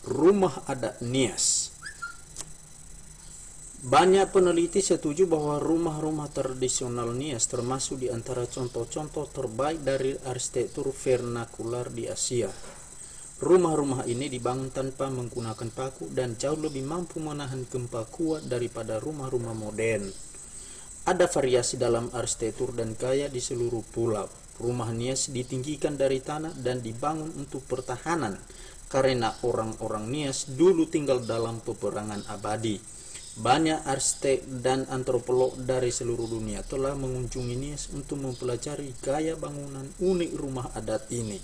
Rumah adat Nias. Banyak peneliti setuju bahwa rumah-rumah tradisional Nias termasuk di antara contoh-contoh terbaik dari arsitektur vernakular di Asia. Rumah-rumah ini dibangun tanpa menggunakan paku dan jauh lebih mampu menahan gempa kuat daripada rumah-rumah modern. Ada variasi dalam arsitektur dan gaya di seluruh pulau. Rumah Nias ditinggikan dari tanah dan dibangun untuk pertahanan karena orang-orang Nias dulu tinggal dalam peperangan abadi. Banyak arsitek dan antropolog dari seluruh dunia telah mengunjungi Nias untuk mempelajari gaya bangunan unik rumah adat ini.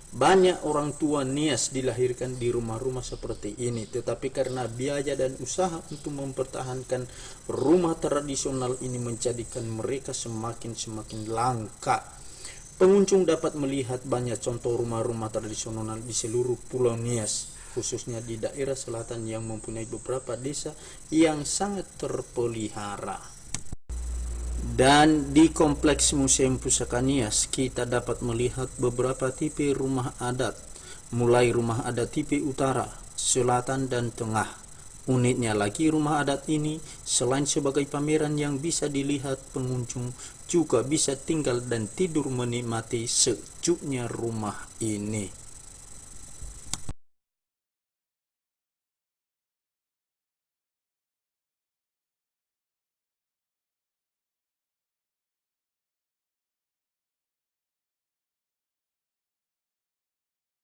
Banyak orang tua Nias dilahirkan di rumah-rumah seperti ini, tetapi karena biaya dan usaha untuk mempertahankan rumah tradisional ini menjadikan mereka semakin langka. Pengunjung dapat melihat banyak contoh rumah-rumah tradisional di seluruh pulau Nias, khususnya di daerah selatan yang mempunyai beberapa desa yang sangat terpelihara. Dan di kompleks Museum Pusaka Nias, kita dapat melihat beberapa tipe rumah adat, mulai rumah adat tipe utara, selatan, dan tengah. Uniknya lagi, rumah adat ini selain sebagai pameran yang bisa dilihat pengunjung, juga bisa tinggal dan tidur menikmati sejuknya rumah ini.